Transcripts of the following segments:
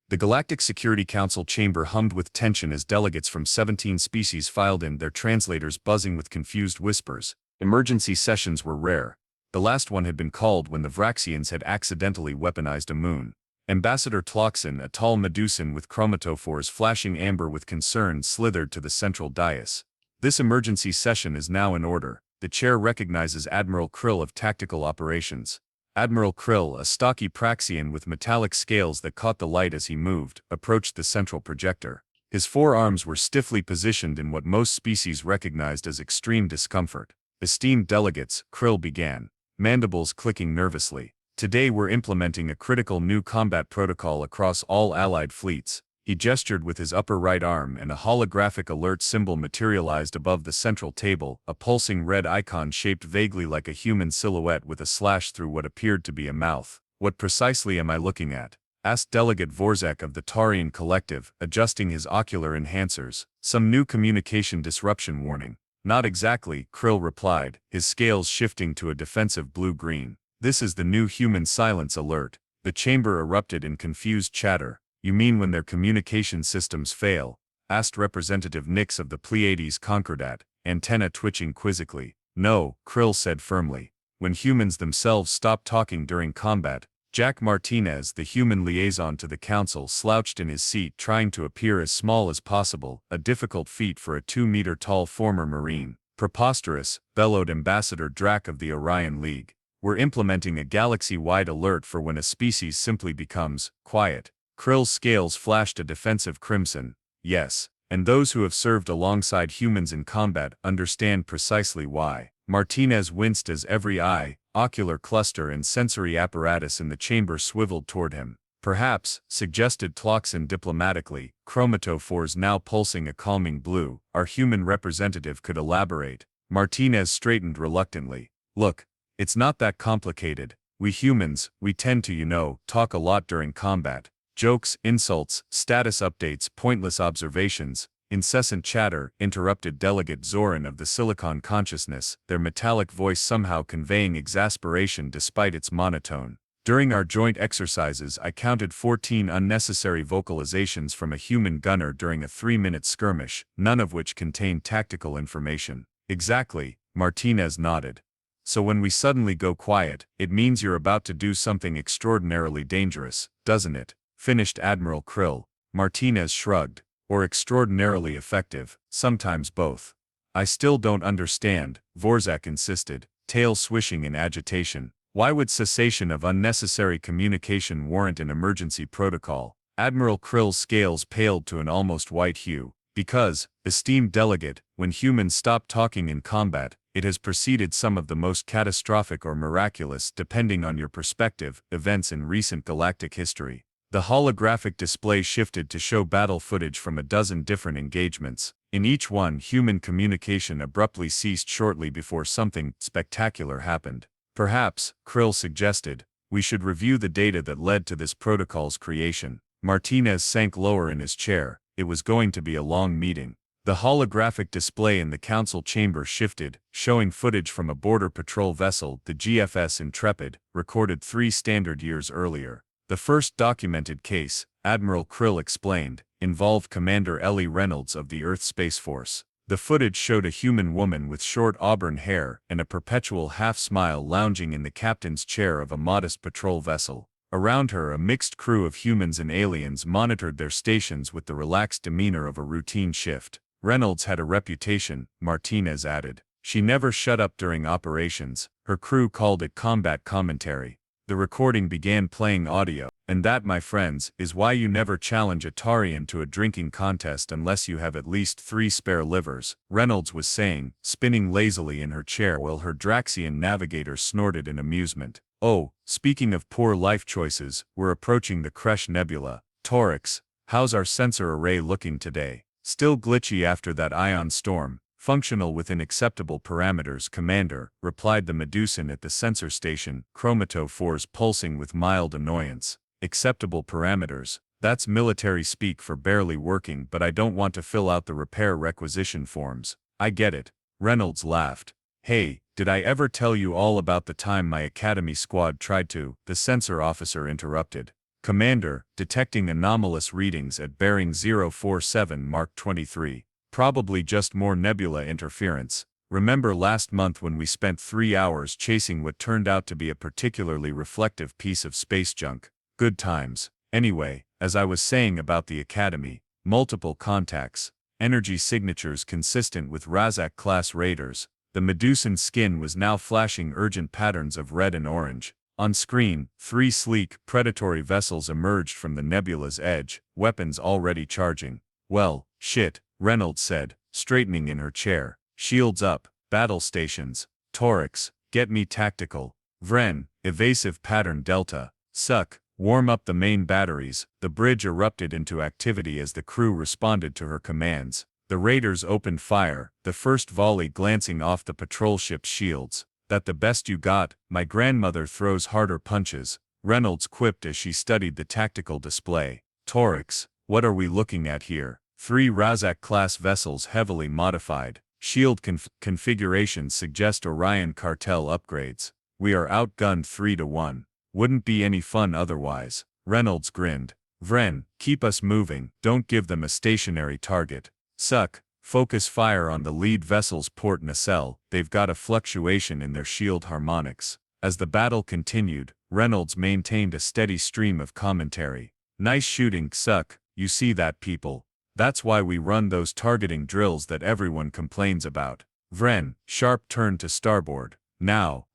The Galactic Security Council chamber hummed with tension as delegates from 17 species filed in, their translators buzzing with confused whispers. Emergency sessions were rare. The last one had been called when the Vraxians had accidentally weaponized a moon. Ambassador Tloxin, a tall Medusan with chromatophores flashing amber with concern, slithered to the central dais. This emergency session is now in order. The chair recognizes Admiral Krill of Tactical Operations. Admiral Krill, a stocky Praxian with metallic scales that caught the light as he moved, approached the central projector. His forearms were stiffly positioned in what most species recognized as extreme discomfort. Esteemed delegates, Krill began, mandibles clicking nervously. Today we're implementing a critical new combat protocol across all Allied fleets. He gestured with his upper right arm and a holographic alert symbol materialized above the central table, a pulsing red icon shaped vaguely like a human silhouette with a slash through what appeared to be a mouth. What precisely am I looking at? Asked Delegate Vorzak of the Tarian Collective, adjusting his ocular enhancers. Some new communication disruption warning. Not exactly, Krill replied, his scales shifting to a defensive blue-green. This is the new human silence alert. The chamber erupted in confused chatter. You mean when their communication systems fail? Asked Representative Nix of the Pleiades Concordat, antenna twitching quizzically. No, Krill said firmly. When humans themselves stop talking during combat. Jack Martinez, the human liaison to the council, slouched in his seat trying to appear as small as possible, a difficult feat for a 2-meter-tall former Marine. Preposterous, bellowed Ambassador Drac of the Orion League. We're implementing a galaxy-wide alert for when a species simply becomes quiet. Krill's scales flashed a defensive crimson. Yes, and those who have served alongside humans in combat understand precisely why. Martinez winced as every eye, ocular cluster and sensory apparatus in the chamber swiveled toward him. Perhaps, suggested Tloxin diplomatically, chromatophores now pulsing a calming blue, our human representative could elaborate. Martinez straightened reluctantly. Look, it's not that complicated. We humans, we tend to, talk a lot during combat. Jokes, insults, status updates, pointless observations, incessant chatter, interrupted Delegate Zoran of the Silicon Consciousness, their metallic voice somehow conveying exasperation despite its monotone. During our joint exercises I counted 14 unnecessary vocalizations from a human gunner during a 3-minute skirmish, none of which contained tactical information. Exactly, Martinez nodded. So when we suddenly go quiet, it means you're about to do something extraordinarily dangerous, doesn't it? Finished Admiral Krill. Martinez shrugged. Or extraordinarily effective, sometimes both. I still don't understand, Vorzak insisted, tail swishing in agitation. Why would cessation of unnecessary communication warrant an emergency protocol? Admiral Krill's scales paled to an almost white hue. Because, esteemed delegate, when humans stop talking in combat, it has preceded some of the most catastrophic or miraculous, depending on your perspective, events in recent galactic history. The holographic display shifted to show battle footage from a dozen different engagements. In each one, human communication abruptly ceased shortly before something spectacular happened. Perhaps, Krill suggested, we should review the data that led to this protocol's creation. Martinez sank lower in his chair. It was going to be a long meeting. The holographic display in the council chamber shifted, showing footage from a border patrol vessel, the GFS Intrepid, recorded 3 standard years earlier. The first documented case, Admiral Krill explained, involved Commander Ellie Reynolds of the Earth Space Force. The footage showed a human woman with short auburn hair and a perpetual half-smile lounging in the captain's chair of a modest patrol vessel. Around her, a mixed crew of humans and aliens monitored their stations with the relaxed demeanor of a routine shift. Reynolds had a reputation, Martinez added. She never shut up during operations. Her crew called it combat commentary. The recording began playing audio, and that, my friends, is why you never challenge a Tarian to a drinking contest unless you have at least 3 spare livers, Reynolds was saying, spinning lazily in her chair while her Draxian navigator snorted in amusement. Oh, speaking of poor life choices, we're approaching the Kresh Nebula. Torix, how's our sensor array looking today? Still glitchy after that ion storm. Functional within acceptable parameters, Commander, replied the Medusan at the sensor station, chromatophores pulsing with mild annoyance. Acceptable parameters, that's military speak for barely working, but I don't want to fill out the repair requisition forms. I get it. Reynolds laughed. Hey, did I ever tell you all about the time my Academy squad tried to? The sensor officer interrupted. Commander, detecting anomalous readings at bearing 047 Mark 23. Probably just more nebula interference. Remember last month when we spent 3 hours chasing what turned out to be a particularly reflective piece of space junk? Good times. Anyway, as I was saying about the Academy, multiple contacts, energy signatures consistent with Razak-class raiders, the Medusan skin was now flashing urgent patterns of red and orange. On screen, 3 sleek, predatory vessels emerged from the nebula's edge, weapons already charging. Well, shit, Reynolds said, straightening in her chair. Shields up, battle stations. Torix, get me tactical. Vren, evasive pattern delta. Suck, warm up the main batteries. The bridge erupted into activity as the crew responded to her commands. The raiders opened fire, the first volley glancing off the patrol ship's shields. That the best you got? My grandmother throws harder punches, Reynolds quipped as she studied the tactical display. Torix, what are we looking at here? 3 Razak-class vessels heavily modified. Shield configurations suggest Orion cartel upgrades. We are outgunned 3-1. Wouldn't be any fun otherwise. Reynolds grinned. Vren, keep us moving, don't give them a stationary target. Suck, focus fire on the lead vessel's port nacelle, they've got a fluctuation in their shield harmonics. As the battle continued, Reynolds maintained a steady stream of commentary. Nice shooting, Suck, you see that, people? That's why we run those targeting drills that everyone complains about. Vren, sharp turned to starboard. Now,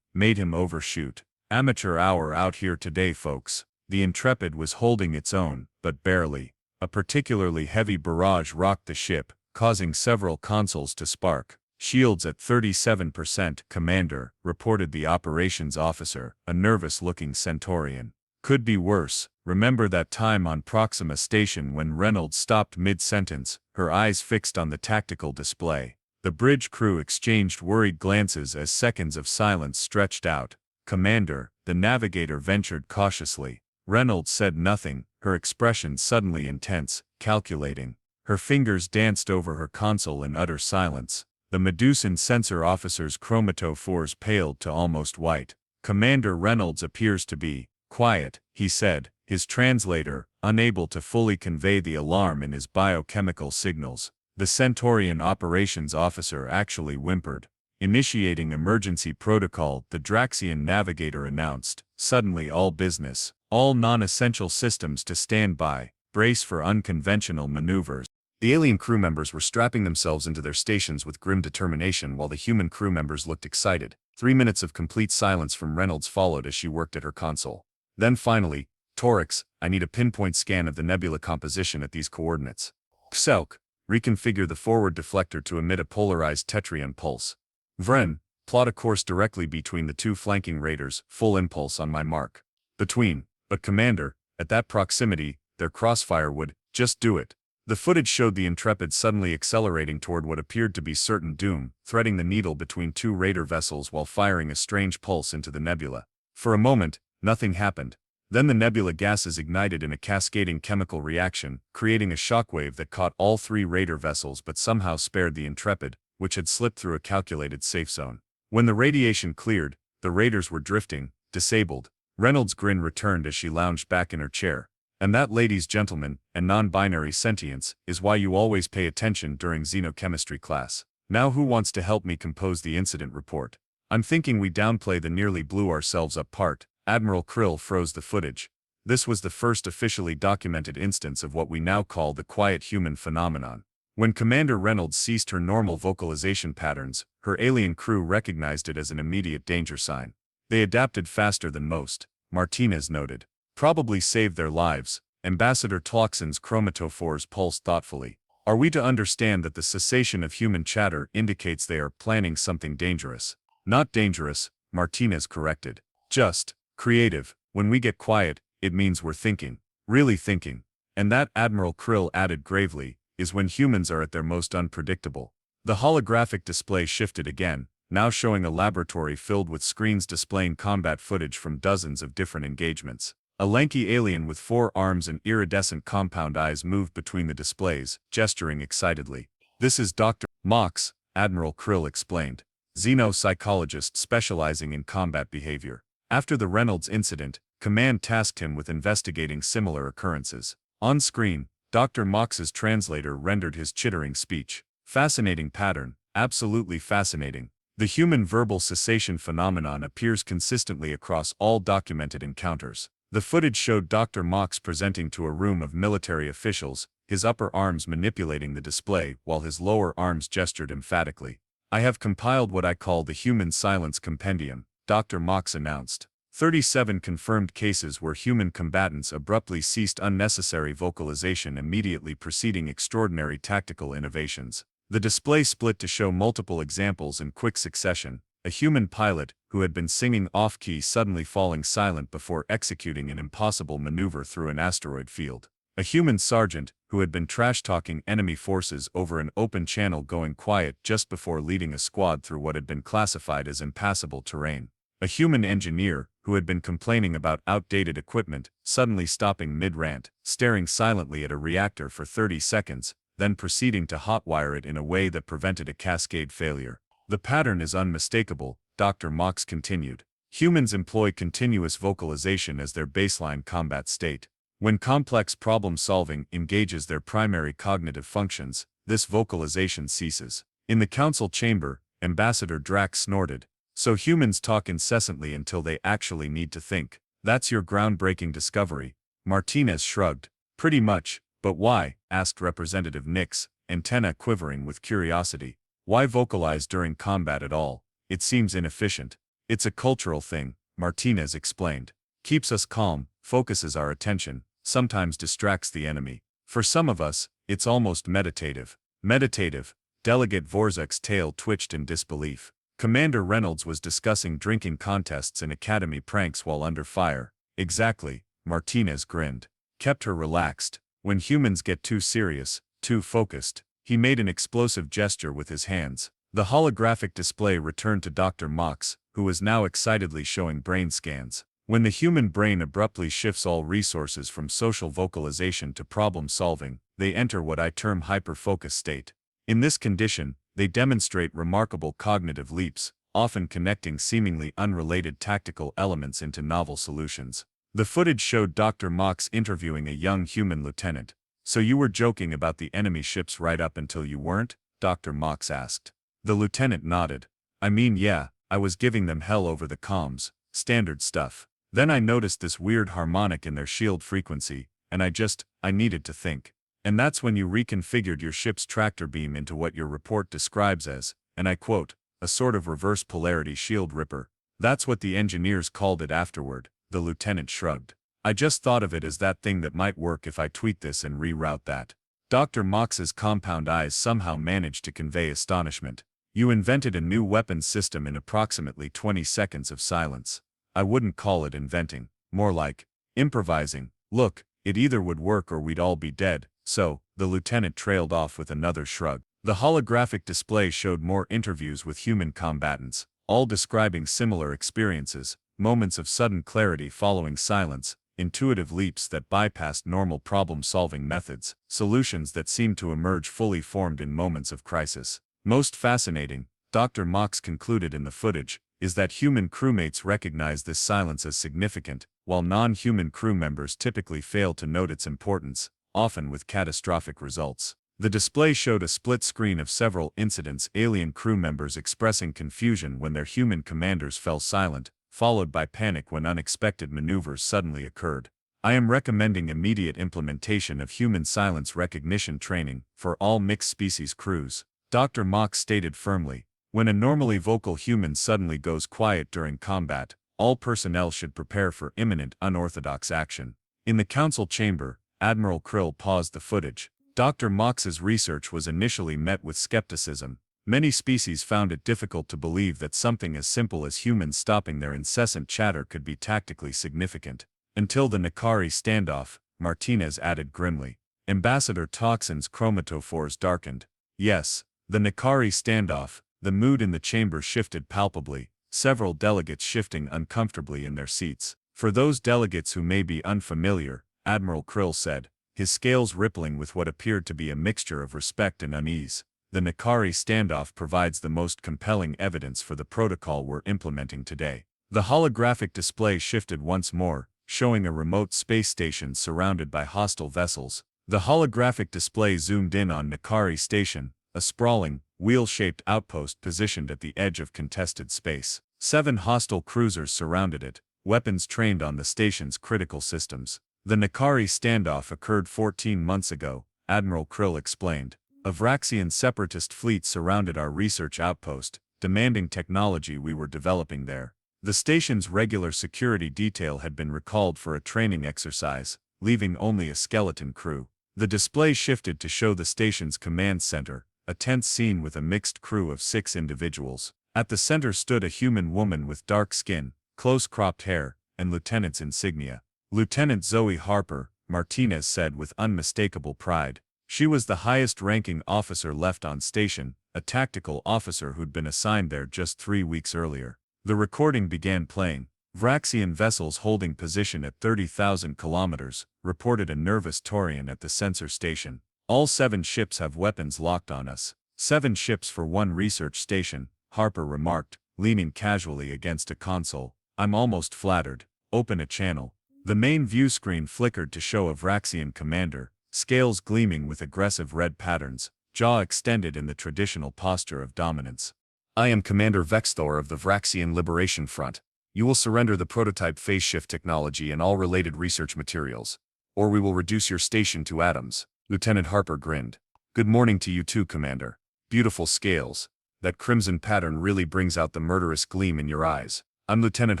made him overshoot. Amateur hour out here today, folks. The Intrepid was holding its own, but barely. A particularly heavy barrage rocked the ship, causing several consoles to spark. Shields at 37%, Commander, reported the operations officer, a nervous-looking Centaurian. Could be worse. Remember that time on Proxima Station when Reynolds stopped mid-sentence, her eyes fixed on the tactical display. The bridge crew exchanged worried glances as seconds of silence stretched out. Commander, the navigator ventured cautiously. Reynolds said nothing, her expression suddenly intense, calculating. Her fingers danced over her console in utter silence. The Medusan sensor officer's chromatophores paled to almost white. Commander Reynolds appears to be quiet, he said, his translator, unable to fully convey the alarm in his biochemical signals. The Centaurian operations officer actually whimpered. Initiating emergency protocol, the Draxian navigator announced. Suddenly all business, all non-essential systems to stand by, brace for unconventional maneuvers. The alien crew members were strapping themselves into their stations with grim determination while the human crew members looked excited. 3 minutes of complete silence from Reynolds followed as she worked at her console. Then finally, Torix, I need a pinpoint scan of the nebula composition at these coordinates. Pselk, reconfigure the forward deflector to emit a polarized tetryon pulse. Vren, plot a course directly between the 2 flanking raiders, full impulse on my mark. But Commander, at that proximity, their crossfire would, just do it. The footage showed the Intrepid suddenly accelerating toward what appeared to be certain doom, threading the needle between 2 raider vessels while firing a strange pulse into the nebula. For a moment, nothing happened. Then the nebula gases ignited in a cascading chemical reaction, creating a shockwave that caught all 3 raider vessels but somehow spared the Intrepid, which had slipped through a calculated safe zone. When the radiation cleared, the raiders were drifting, disabled. Reynolds' grin returned as she lounged back in her chair. And that, ladies, gentlemen, and non-binary sentience, is why you always pay attention during xenochemistry class. Now who wants to help me compose the incident report? I'm thinking we downplay the nearly blew ourselves up part. Admiral Krill froze the footage. This was the first officially documented instance of what we now call the quiet human phenomenon. When Commander Reynolds ceased her normal vocalization patterns, her alien crew recognized it as an immediate danger sign. They adapted faster than most, Martinez noted. Probably saved their lives. Ambassador Tloxen's chromatophores pulsed thoughtfully. Are we to understand that the cessation of human chatter indicates they are planning something dangerous? Not dangerous, Martinez corrected. Just creative. When we get quiet, it means we're thinking. Really thinking. And that, Admiral Krill added gravely, is when humans are at their most unpredictable. The holographic display shifted again, now showing a laboratory filled with screens displaying combat footage from dozens of different engagements. A lanky alien with 4 arms and iridescent compound eyes moved between the displays, gesturing excitedly. This is Dr. Mox, Admiral Krill explained. Xenopsychologist specializing in combat behavior. After the Reynolds incident, Command tasked him with investigating similar occurrences. On screen, Dr. Mox's translator rendered his chittering speech. Fascinating pattern, absolutely fascinating. The human verbal cessation phenomenon appears consistently across all documented encounters. The footage showed Dr. Mox presenting to a room of military officials, his upper arms manipulating the display while his lower arms gestured emphatically. I have compiled what I call the Human Silence Compendium, Dr. Mox announced. 37 confirmed cases where human combatants abruptly ceased unnecessary vocalization immediately preceding extraordinary tactical innovations. The display split to show multiple examples in quick succession. A human pilot, who had been singing off-key, suddenly falling silent before executing an impossible maneuver through an asteroid field. A human sergeant, who had been trash-talking enemy forces over an open channel, going quiet just before leading a squad through what had been classified as impassable terrain. A human engineer, who had been complaining about outdated equipment, suddenly stopping mid-rant, staring silently at a reactor for 30 seconds, then proceeding to hotwire it in a way that prevented a cascade failure. The pattern is unmistakable, Dr. Mox continued. Humans employ continuous vocalization as their baseline combat state. When complex problem-solving engages their primary cognitive functions, this vocalization ceases. In the council chamber, Ambassador Drax snorted. So humans talk incessantly until they actually need to think. That's your groundbreaking discovery. Martinez shrugged. Pretty much, but why? Asked Representative Nix, antenna quivering with curiosity. Why vocalize during combat at all? It seems inefficient. It's a cultural thing, Martinez explained. Keeps us calm, focuses our attention, sometimes distracts the enemy. For some of us, it's almost meditative. Meditative. Delegate Vorzek's tail twitched in disbelief. Commander Reynolds was discussing drinking contests and academy pranks while under fire. Exactly, Martinez grinned. Kept her relaxed. When humans get too serious, too focused. He made an explosive gesture with his hands. The holographic display returned to Dr. Mox, who was now excitedly showing brain scans. When the human brain abruptly shifts all resources from social vocalization to problem solving, they enter what I term hyperfocus state. In this condition, they demonstrate remarkable cognitive leaps, often connecting seemingly unrelated tactical elements into novel solutions. The footage showed Dr. Mox interviewing a young human lieutenant. So you were joking about the enemy ships right up until you weren't? Dr. Mox asked. The lieutenant nodded. I mean, yeah, I was giving them hell over the comms, standard stuff. Then I noticed this weird harmonic in their shield frequency, and I needed to think. And that's when you reconfigured your ship's tractor beam into what your report describes as, and I quote, a sort of reverse polarity shield ripper. That's what the engineers called it afterward, the lieutenant shrugged. I just thought of it as that thing that might work if I tweak this and reroute that. Dr. Mox's compound eyes somehow managed to convey astonishment. You invented a new weapons system in approximately 20 seconds of silence. I wouldn't call it inventing, more like improvising. Look, it either would work or we'd all be dead. So, the lieutenant trailed off with another shrug. The holographic display showed more interviews with human combatants, all describing similar experiences, moments of sudden clarity following silence, intuitive leaps that bypassed normal problem-solving methods, solutions that seemed to emerge fully formed in moments of crisis. Most fascinating, Dr. Mox concluded in the footage, is that human crewmates recognize this silence as significant, while non-human crew members typically fail to note its importance, often with catastrophic results. The display showed a split screen of several incidents, alien crew members expressing confusion when their human commanders fell silent, followed by panic when unexpected maneuvers suddenly occurred. I am recommending immediate implementation of human silence recognition training for all mixed-species crews, Dr. Mox stated firmly. When a normally vocal human suddenly goes quiet during combat, all personnel should prepare for imminent unorthodox action. In the council chamber, Admiral Krill paused the footage. Dr. Mox's research was initially met with skepticism. Many species found it difficult to believe that something as simple as humans stopping their incessant chatter could be tactically significant. Until the Nakari standoff, Martinez added grimly. Ambassador Toxin's chromatophores darkened. Yes, the Nakari standoff. The mood in the chamber shifted palpably, several delegates shifting uncomfortably in their seats. For those delegates who may be unfamiliar, Admiral Krill said, his scales rippling with what appeared to be a mixture of respect and unease. The Nakari standoff provides the most compelling evidence for the protocol we're implementing today. The holographic display shifted once more, showing a remote space station surrounded by hostile vessels. The holographic display zoomed in on Nakari Station, a sprawling, wheel-shaped outpost positioned at the edge of contested space. 7 hostile cruisers surrounded it, weapons trained on the station's critical systems. The Nakari standoff occurred 14 months ago, Admiral Krill explained. A Vraxian separatist fleet surrounded our research outpost, demanding technology we were developing there. The station's regular security detail had been recalled for a training exercise, leaving only a skeleton crew. The display shifted to show the station's command center, a tense scene with a mixed crew of 6 individuals. At the center stood a human woman with dark skin, close-cropped hair, and lieutenant's insignia. Lieutenant Zoe Harper, Martinez said with unmistakable pride. She was the highest-ranking officer left on station, a tactical officer who'd been assigned there just 3 weeks earlier. The recording began playing. Vraxian vessels holding position at 30,000 kilometers, reported a nervous Taurian at the sensor station. All 7 ships have weapons locked on us. 7 ships for 1 research station, Harper remarked, leaning casually against a console. I'm almost flattered. Open a channel. The main view screen flickered to show a Vraxian commander, scales gleaming with aggressive red patterns, jaw extended in the traditional posture of dominance. I am Commander Vexthor of the Vraxian Liberation Front. You will surrender the prototype phase shift technology and all related research materials, or we will reduce your station to atoms. Lieutenant Harper grinned. Good morning to you too, Commander. Beautiful scales. That crimson pattern really brings out the murderous gleam in your eyes. I'm Lieutenant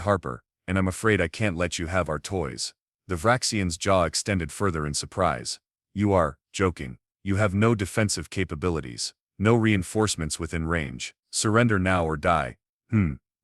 Harper, and I'm afraid I can't let you have our toys. The Vraxian's jaw extended further in surprise. You are joking. You have no defensive capabilities, no reinforcements within range. Surrender now or die.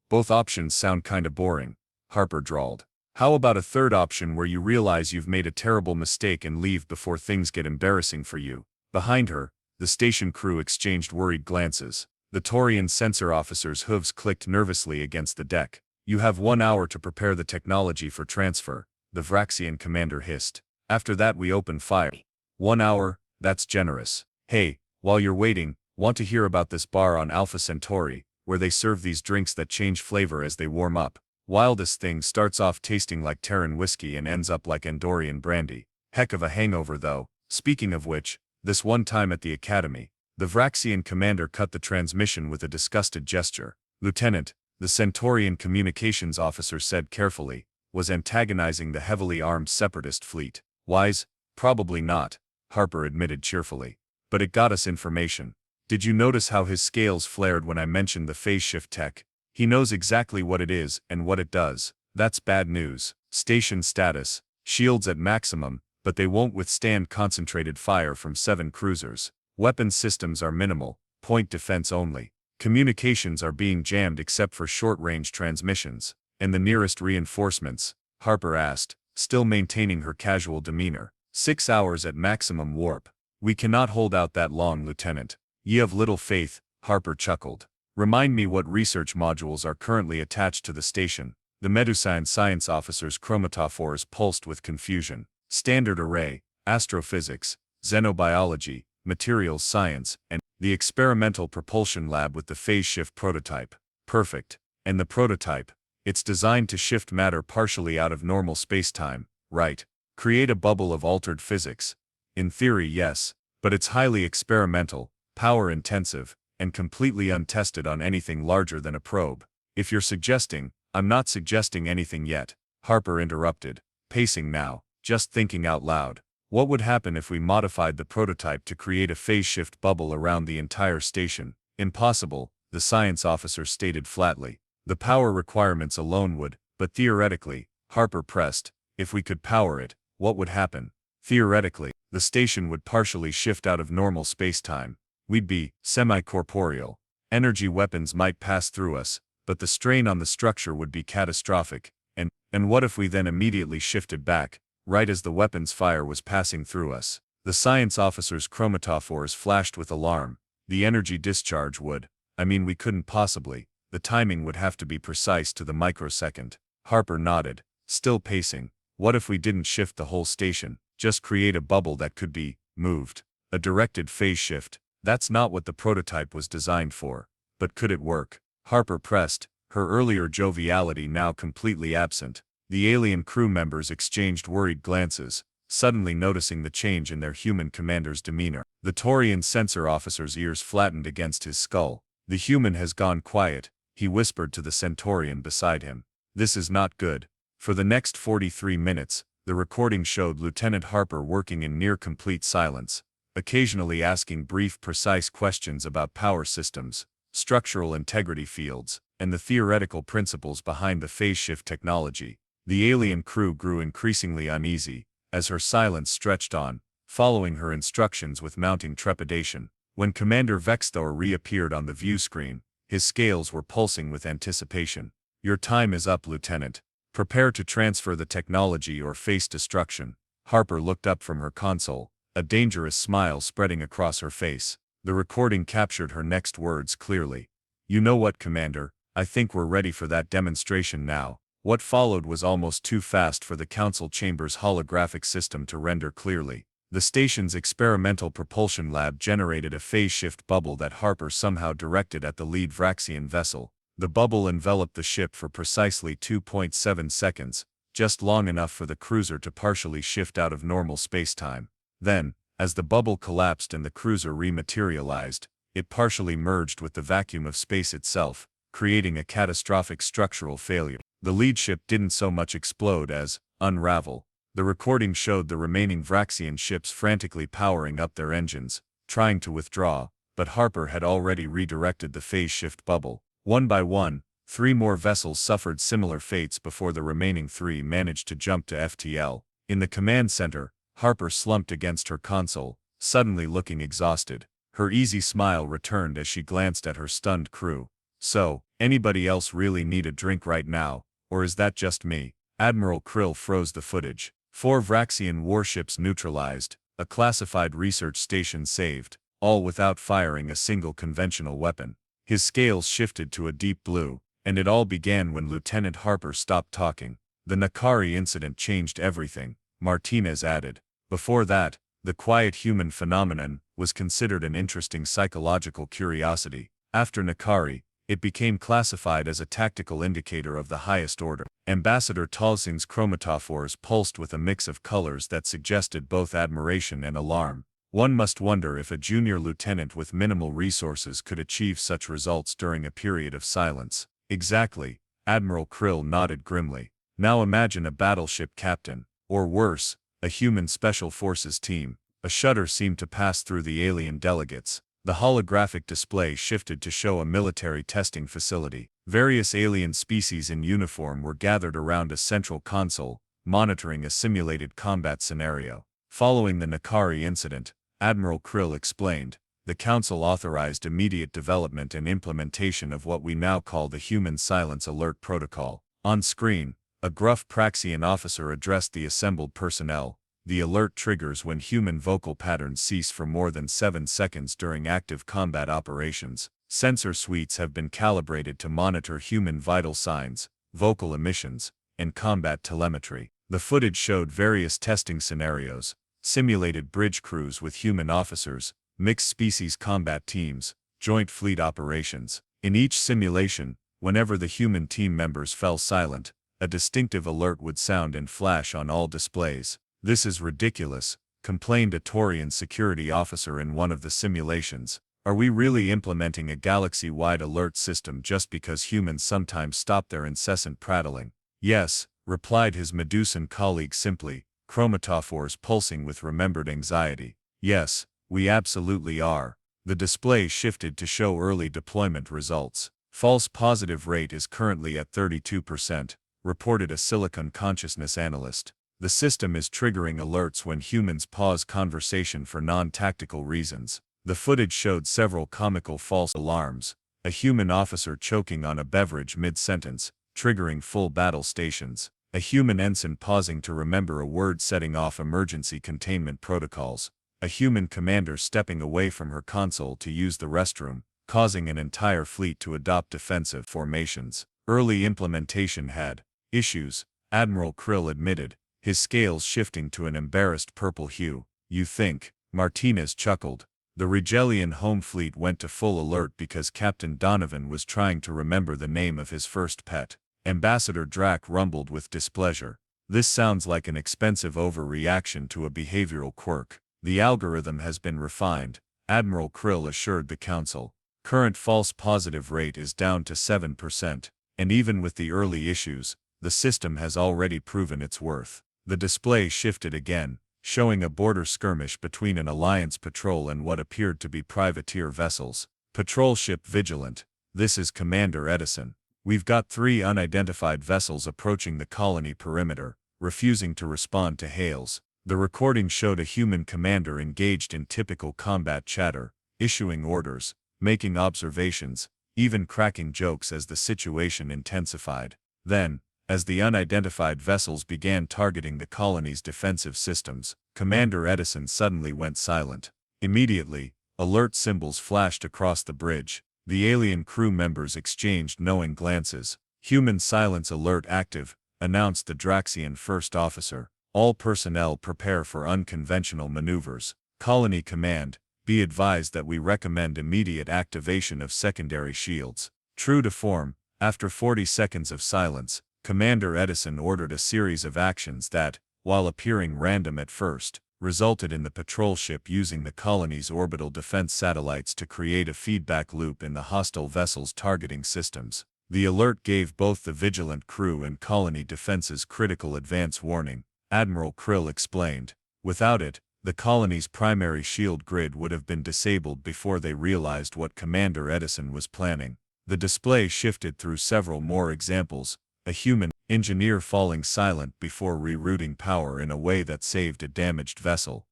Both options sound kinda boring, Harper drawled. How about a third option where you realize you've made a terrible mistake and leave before things get embarrassing for you? Behind her, the station crew exchanged worried glances. The Taurian sensor officer's hooves clicked nervously against the deck. You have 1 hour to prepare the technology for transfer, the Vraxian commander hissed. After that we open fire. 1 hour? That's generous. Hey, while you're waiting, want to hear about this bar on Alpha Centauri, where they serve these drinks that change flavor as they warm up? Wildest thing starts off tasting like Terran whiskey and ends up like Andorian brandy. Heck of a hangover though. Speaking of which, this one time at the academy, the Vraxian commander cut the transmission with a disgusted gesture. Lieutenant, the Centaurian communications officer said carefully, was antagonizing the heavily armed separatist fleet. Wise? Probably not, Harper admitted cheerfully. But it got us information. Did you notice how his scales flared when I mentioned the phase shift tech? He knows exactly what it is and what it does. That's bad news. Station status, shields at maximum, but they won't withstand concentrated fire from 7 cruisers. Weapons systems are minimal, point defense only. Communications are being jammed except for short-range transmissions. And the nearest reinforcements? Harper asked, still maintaining her casual demeanor. 6 hours at maximum warp. We cannot hold out that long, Lieutenant. Ye have little faith, Harper chuckled. Remind me what research modules are currently attached to the station. The Medusian science officer's chromatophores pulsed with confusion. Standard array, astrophysics, xenobiology, materials science, and the experimental propulsion lab with the phase shift prototype. Perfect. And the prototype? It's designed to shift matter partially out of normal spacetime, right? Create a bubble of altered physics. In theory, yes, but it's highly experimental, power-intensive, and completely untested on anything larger than a probe. If you're suggesting, I'm not suggesting anything yet, Harper interrupted, pacing now, just thinking out loud. What would happen if we modified the prototype to create a phase shift bubble around the entire station? Impossible, the science officer stated flatly. The power requirements alone would, but theoretically, Harper pressed, if we could power it, what would happen? Theoretically, the station would partially shift out of normal spacetime. We'd be semi-corporeal. Energy weapons might pass through us, but the strain on the structure would be catastrophic. And what if we then immediately shifted back, right as the weapon's fire was passing through us? The science officer's chromatophores flashed with alarm. The energy discharge would, we couldn't possibly. The timing would have to be precise to the microsecond. Harper nodded, still pacing. What if we didn't shift the whole station, just create a bubble that could be moved? A directed phase shift. That's not what the prototype was designed for. But could it work? Harper pressed, her earlier joviality now completely absent. The alien crew members exchanged worried glances, suddenly noticing the change in their human commander's demeanor. The Taurian sensor officer's ears flattened against his skull. "The human has gone quiet," he whispered to the Centaurian beside him. "This is not good." For the next 43 minutes, the recording showed Lieutenant Harper working in near-complete silence, occasionally asking brief, precise questions about power systems, structural integrity fields, and the theoretical principles behind the phase shift technology. The alien crew grew increasingly uneasy, as her silence stretched on, following her instructions with mounting trepidation. When Commander Vexthor reappeared on the view screen, his scales were pulsing with anticipation. "Your time is up, Lieutenant. Prepare to transfer the technology or face destruction." Harper looked up from her console, a dangerous smile spreading across her face. The recording captured her next words clearly. "You know what, Commander? I think we're ready for that demonstration now." What followed was almost too fast for the Council Chamber's holographic system to render clearly. The station's experimental propulsion lab generated a phase shift bubble that Harper somehow directed at the lead Vraxian vessel. The bubble enveloped the ship for precisely 2.7 seconds, just long enough for the cruiser to partially shift out of normal spacetime. Then, as the bubble collapsed and the cruiser rematerialized, it partially merged with the vacuum of space itself, creating a catastrophic structural failure. The lead ship didn't so much explode as unravel. The recording showed the remaining Vraxian ships frantically powering up their engines, trying to withdraw, but Harper had already redirected the phase shift bubble. One by one, 3 more vessels suffered similar fates before the remaining 3 managed to jump to FTL. In the command center, Harper slumped against her console, suddenly looking exhausted. Her easy smile returned as she glanced at her stunned crew. "So, anybody else really need a drink right now, or is that just me?" Admiral Krill froze the footage. 4 Vraxian warships neutralized, a classified research station saved, all without firing a single conventional weapon. His scales shifted to a deep blue, and it all began when Lieutenant Harper stopped talking. "The Nakari incident changed everything," Martinez added. "Before that, the quiet human phenomenon was considered an interesting psychological curiosity. After Nakari, it became classified as a tactical indicator of the highest order." Ambassador Talsing's chromatophores pulsed with a mix of colors that suggested both admiration and alarm. One must wonder if a junior lieutenant with minimal resources could achieve such results during a period of silence. "Exactly," Admiral Krill nodded grimly. "Now imagine a battleship captain, or worse, a human special forces team." A shudder seemed to pass through the alien delegates. The holographic display shifted to show a military testing facility. Various alien species in uniform were gathered around a central console, monitoring a simulated combat scenario. Following the Nakari incident, Admiral Krill explained, the Council authorized immediate development and implementation of what we now call the Human Silence Alert Protocol. On screen, a gruff Praxian officer addressed the assembled personnel. "The alert triggers when human vocal patterns cease for more than 7 seconds during active combat operations. Sensor suites have been calibrated to monitor human vital signs, vocal emissions, and combat telemetry." The footage showed various testing scenarios, simulated bridge crews with human officers, mixed species combat teams, joint fleet operations. In each simulation, whenever the human team members fell silent, a distinctive alert would sound and flash on all displays. "This is ridiculous," complained a Taurian security officer in one of the simulations. "Are we really implementing a galaxy-wide alert system just because humans sometimes stop their incessant prattling?" "Yes," replied his Medusan colleague simply, chromatophores pulsing with remembered anxiety. "Yes, we absolutely are." The display shifted to show early deployment results. "False positive rate is currently at 32%, reported a Silicon consciousness analyst. The system is triggering alerts when humans pause conversation for non-tactical reasons." The footage showed several comical false alarms, a human officer choking on a beverage mid-sentence, triggering full battle stations, a human ensign pausing to remember a word setting off emergency containment protocols, a human commander stepping away from her console to use the restroom, causing an entire fleet to adopt defensive formations. Early implementation had issues, Admiral Krill admitted, his scales shifting to an embarrassed purple hue. "You think," Martinez chuckled. "The Regelian home fleet went to full alert because Captain Donovan was trying to remember the name of his first pet." Ambassador Drac rumbled with displeasure. This sounds like an expensive overreaction to a behavioral quirk. The algorithm has been refined, Admiral Krill assured the Council. Current false positive rate is down to 7%, and even with the early issues, the system has already proven its worth. The display shifted again, showing a border skirmish between an Alliance patrol and what appeared to be privateer vessels. Patrol ship Vigilant, this is Commander Edison. We've got 3 unidentified vessels approaching the colony perimeter, refusing to respond to hails. The recording showed a human commander engaged in typical combat chatter, issuing orders, making observations, even cracking jokes as the situation intensified. Then, as the unidentified vessels began targeting the colony's defensive systems, Commander Edison suddenly went silent. Immediately, alert symbols flashed across the bridge. The alien crew members exchanged knowing glances. Human silence alert active, announced the Draxian first officer. All personnel prepare for unconventional maneuvers. Colony Command, be advised that we recommend immediate activation of secondary shields. True to form, after 40 seconds of silence, Commander Edison ordered a series of actions that, while appearing random at first, resulted in the patrol ship using the colony's orbital defense satellites to create a feedback loop in the hostile vessel's targeting systems. The alert gave both the Vigilant crew and colony defenses critical advance warning, Admiral Krill explained. Without it, the colony's primary shield grid would have been disabled before they realized what Commander Edison was planning. The display shifted through several more examples, a human engineer falling silent before rerouting power in a way that saved a damaged vessel.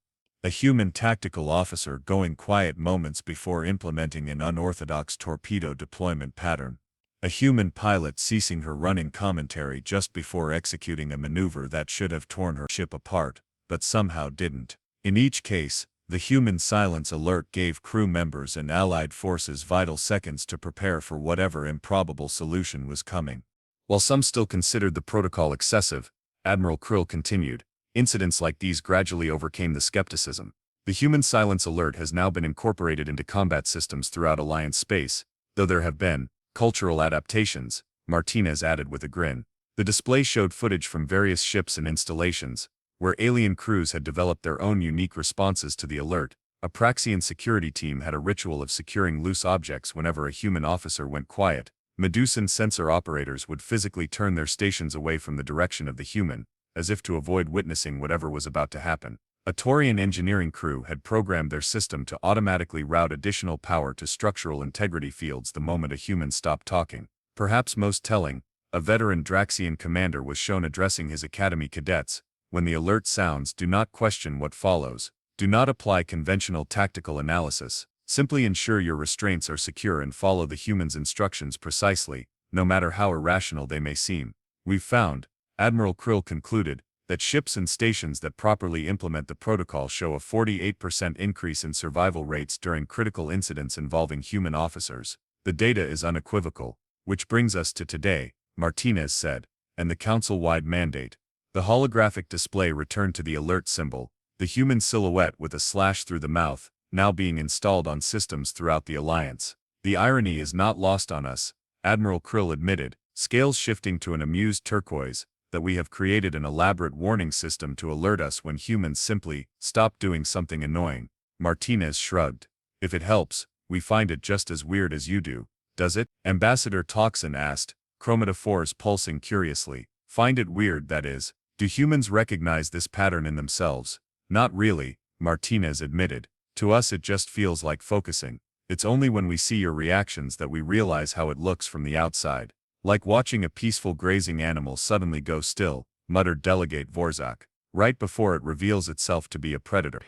A human tactical officer going quiet moments before implementing an unorthodox torpedo deployment pattern. A human pilot ceasing her running commentary just before executing a maneuver that should have torn her ship apart, but somehow didn't. In each case, the human silence alert gave crew members and allied forces vital seconds to prepare for whatever improbable solution was coming. While some still considered the protocol excessive, Admiral Krill continued, incidents like these gradually overcame the skepticism. The human silence alert has now been incorporated into combat systems throughout Alliance space, though there have been cultural adaptations, Martinez added with a grin. The display showed footage from various ships and installations, where alien crews had developed their own unique responses to the alert. A Praxian security team had a ritual of securing loose objects whenever a human officer went quiet. Medusan sensor operators would physically turn their stations away from the direction of the human, as if to avoid witnessing whatever was about to happen. A Taurian engineering crew had programmed their system to automatically route additional power to structural integrity fields the moment a human stopped talking. Perhaps most telling, a veteran Draxian commander was shown addressing his academy cadets. When the alert sounds, do not question what follows. Do not apply conventional tactical analysis. Simply ensure your restraints are secure and follow the human's instructions precisely, no matter how irrational they may seem. We've found, Admiral Krill concluded, that ships and stations that properly implement the protocol show a 48% increase in survival rates during critical incidents involving human officers. The data is unequivocal, which brings us to today, Martinez said, and the council-wide mandate. The holographic display returned to the alert symbol, the human silhouette with a slash through the mouth, now being installed on systems throughout the Alliance. The irony is not lost on us, Admiral Krill admitted, scales shifting to an amused turquoise, that we have created an elaborate warning system to alert us when humans simply stop doing something annoying. Martinez shrugged. If it helps, we find it just as weird as you do, does it? Ambassador Toxin asked, chromatophores pulsing curiously. Find it weird, that is. Do humans recognize this pattern in themselves? Not really, Martinez admitted. To us it just feels like focusing. It's only when we see your reactions that we realize how it looks from the outside. Like watching a peaceful grazing animal suddenly go still, muttered Delegate Vorzak, right before it reveals itself to be a predator.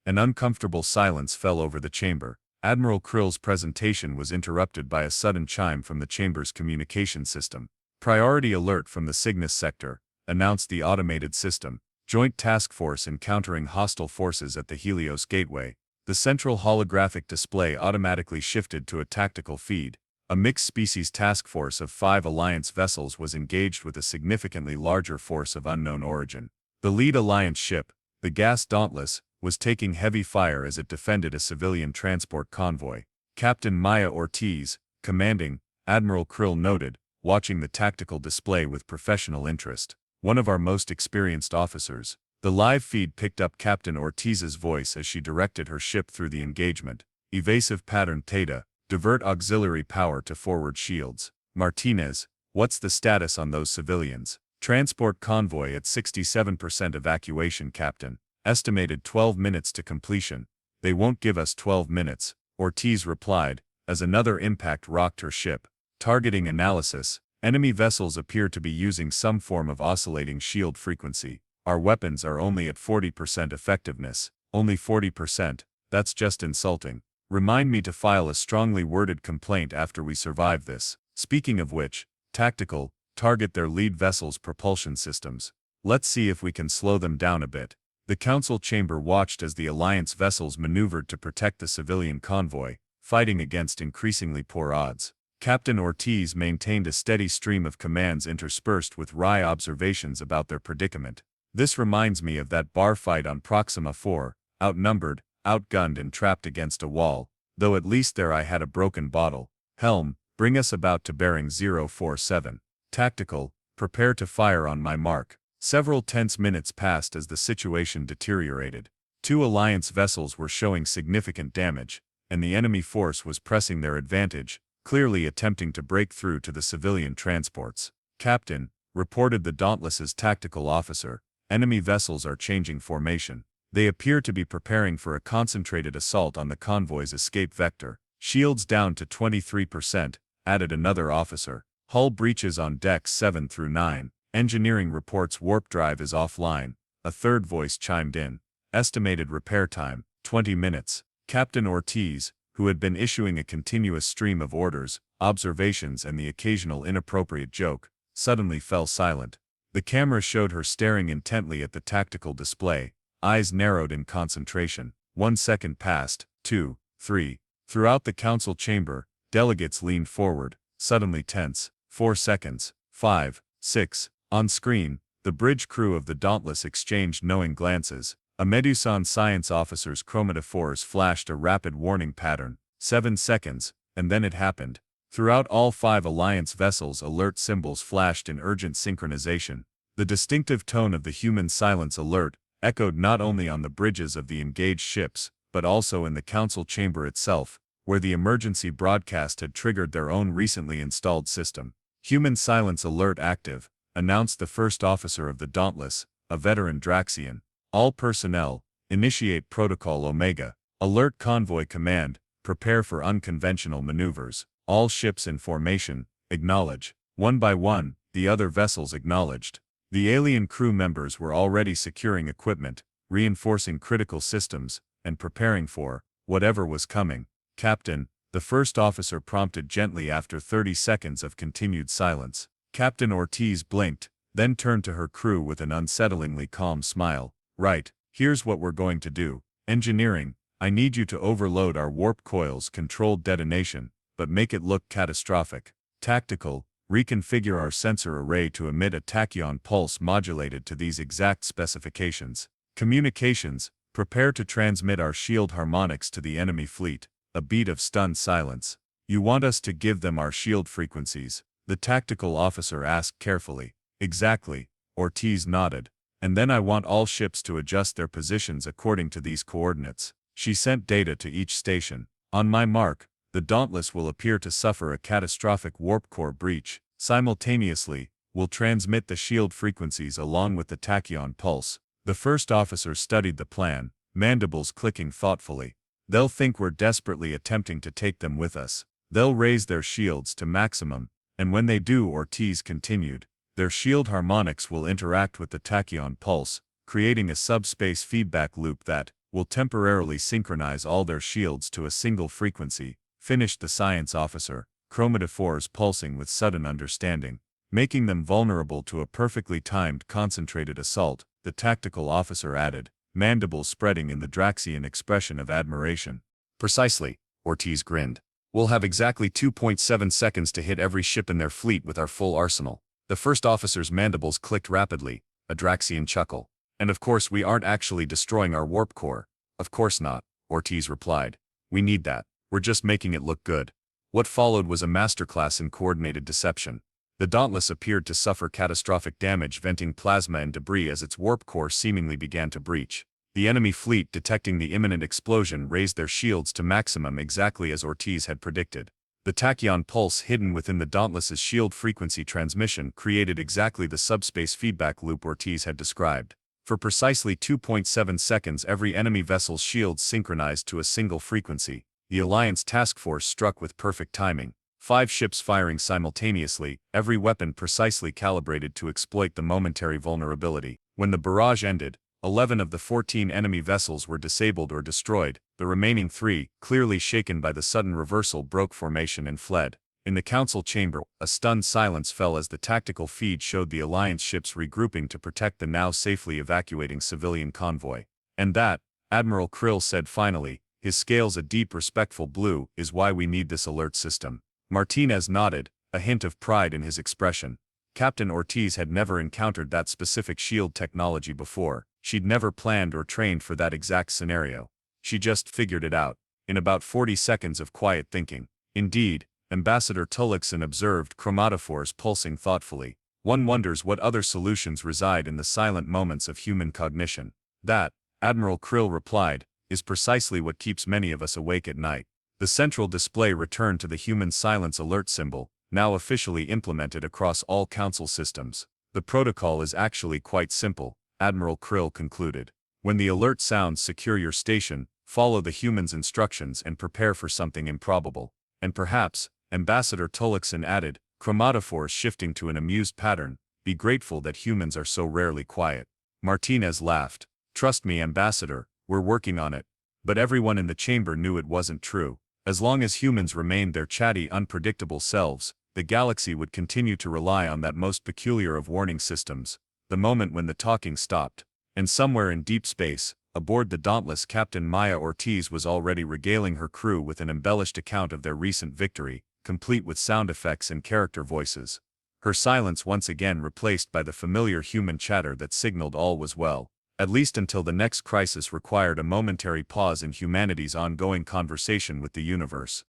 An uncomfortable silence fell over the chamber. Admiral Krill's presentation was interrupted by a sudden chime from the chamber's communication system. Priority alert from the Cygnus sector, announced the automated system. Joint Task Force encountering hostile forces at the Helios Gateway. The central holographic display automatically shifted to a tactical feed. A mixed-species task force of 5 Alliance vessels was engaged with a significantly larger force of unknown origin. The lead Alliance ship, the Gas Dauntless, was taking heavy fire as it defended a civilian transport convoy. Captain Maya Ortiz, commanding, Admiral Krill noted, watching the tactical display with professional interest. One of our most experienced officers. The live feed picked up Captain Ortiz's voice as she directed her ship through the engagement. Evasive pattern Theta, divert auxiliary power to forward shields. Martinez, what's the status on those civilians? Transport convoy at 67% evacuation, Captain. Estimated 12 minutes to completion. They won't give us 12 minutes, Ortiz replied, as another impact rocked her ship. Targeting analysis. Enemy vessels appear to be using some form of oscillating shield frequency. Our weapons are only at 40% effectiveness. Only 40%, that's just insulting. Remind me to file a strongly worded complaint after we survive this. Speaking of which, tactical, target their lead vessel's propulsion systems. Let's see if we can slow them down a bit. The council chamber watched as the Alliance vessels maneuvered to protect the civilian convoy, fighting against increasingly poor odds. Captain Ortiz maintained a steady stream of commands interspersed with wry observations about their predicament. This reminds me of that bar fight on Proxima 4, outnumbered, outgunned and trapped against a wall, though at least there I had a broken bottle. Helm, bring us about to bearing 047. Tactical, prepare to fire on my mark. Several tense minutes passed as the situation deteriorated. 2 Alliance vessels were showing significant damage, and the enemy force was pressing their advantage, clearly attempting to break through to the civilian transports. Captain, reported the Dauntless's tactical officer, enemy vessels are changing formation. They appear to be preparing for a concentrated assault on the convoy's escape vector. Shields down to 23%, added another officer. Hull breaches on decks 7 through 9. Engineering reports warp drive is offline. A third voice chimed in. Estimated repair time, 20 minutes. Captain Ortiz, who had been issuing a continuous stream of orders, observations and the occasional inappropriate joke, suddenly fell silent. The camera showed her staring intently at the tactical display, eyes narrowed in concentration. 1 second passed, 2, 3. Throughout the council chamber, delegates leaned forward, suddenly tense. 4 seconds, 5, 6. On screen, the bridge crew of the Dauntless exchanged knowing glances. A Medusan science officer's chromatophores flashed a rapid warning pattern. 7 seconds, and then it happened. Throughout all 5 Alliance vessels, alert symbols flashed in urgent synchronization. The distinctive tone of the human silence alert echoed not only on the bridges of the engaged ships, but also in the council chamber itself, where the emergency broadcast had triggered their own recently installed system. Human silence alert active, announced the first officer of the Dauntless, a veteran Draxian. All personnel, initiate Protocol Omega. Alert Convoy Command, prepare for unconventional maneuvers. All ships in formation, acknowledge. One by one, the other vessels acknowledged. The alien crew members were already securing equipment, reinforcing critical systems, and preparing for whatever was coming. Captain, the first officer prompted gently after 30 seconds of continued silence. Captain Ortiz blinked, then turned to her crew with an unsettlingly calm smile. Right, here's what we're going to do. Engineering, I need you to overload our warp coils controlled detonation, but make it look catastrophic. Tactical, reconfigure our sensor array to emit a tachyon pulse modulated to these exact specifications. Communications, prepare to transmit our shield harmonics to the enemy fleet. A beat of stunned silence. You want us to give them our shield frequencies? The tactical officer asked carefully. Exactly, Ortiz nodded. And then I want all ships to adjust their positions according to these coordinates. She sent data to each station. On my mark, the Dauntless will appear to suffer a catastrophic warp core breach. Simultaneously, we'll transmit the shield frequencies along with the tachyon pulse. The first officer studied the plan, mandibles clicking thoughtfully. They'll think we're desperately attempting to take them with us. They'll raise their shields to maximum, and when they do, Ortiz continued, their shield harmonics will interact with the tachyon pulse, creating a subspace feedback loop that will temporarily synchronize all their shields to a single frequency, finished the science officer, chromatophores pulsing with sudden understanding, making them vulnerable to a perfectly timed concentrated assault, the tactical officer added, mandibles spreading in the Draxian expression of admiration. Precisely, Ortiz grinned. We'll have exactly 2.7 seconds to hit every ship in their fleet with our full arsenal. The first officer's mandibles clicked rapidly, a Draxian chuckle. And of course we aren't actually destroying our warp core. Of course not, Ortiz replied. We need that. We're just making it look good. What followed was a masterclass in coordinated deception. The Dauntless appeared to suffer catastrophic damage, venting plasma and debris as its warp core seemingly began to breach. The enemy fleet, detecting the imminent explosion, raised their shields to maximum exactly as Ortiz had predicted. The tachyon pulse hidden within the Dauntless's shield frequency transmission created exactly the subspace feedback loop Ortiz had described. For precisely 2.7 seconds, every enemy vessel's shields synchronized to a single frequency. The Alliance task force struck with perfect timing. 5 ships firing simultaneously, every weapon precisely calibrated to exploit the momentary vulnerability. When the barrage ended, 11 of the 14 enemy vessels were disabled or destroyed. The remaining 3, clearly shaken by the sudden reversal, broke formation and fled. In the council chamber, a stunned silence fell as the tactical feed showed the Alliance ships regrouping to protect the now safely evacuating civilian convoy. "And that," Admiral Krill said finally, his scales a deep respectful blue, "is why we need this alert system." Martinez nodded, a hint of pride in his expression. Captain Ortiz had never encountered that specific shield technology before. She'd never planned or trained for that exact scenario. She just figured it out, in about 40 seconds of quiet thinking. Indeed, Ambassador Tullochson observed chromatophores pulsing thoughtfully. One wonders what other solutions reside in the silent moments of human cognition. That, Admiral Krill replied, is precisely what keeps many of us awake at night. The central display returned to the human silence alert symbol, now officially implemented across all council systems. "The protocol is actually quite simple," Admiral Krill concluded. "When the alert sounds, secure your station, follow the human's instructions, and prepare for something improbable. And perhaps," Ambassador Tullochson added, chromatophores shifting to an amused pattern, "be grateful that humans are so rarely quiet." Martinez laughed. "Trust me, Ambassador, we're working on it." But everyone in the chamber knew it wasn't true. As long as humans remained their chatty, unpredictable selves, the galaxy would continue to rely on that most peculiar of warning systems, the moment when the talking stopped. And somewhere in deep space, aboard the Dauntless, Captain Maya Ortiz was already regaling her crew with an embellished account of their recent victory, complete with sound effects and character voices. Her silence once again replaced by the familiar human chatter that signaled all was well, at least until the next crisis required a momentary pause in humanity's ongoing conversation with the universe.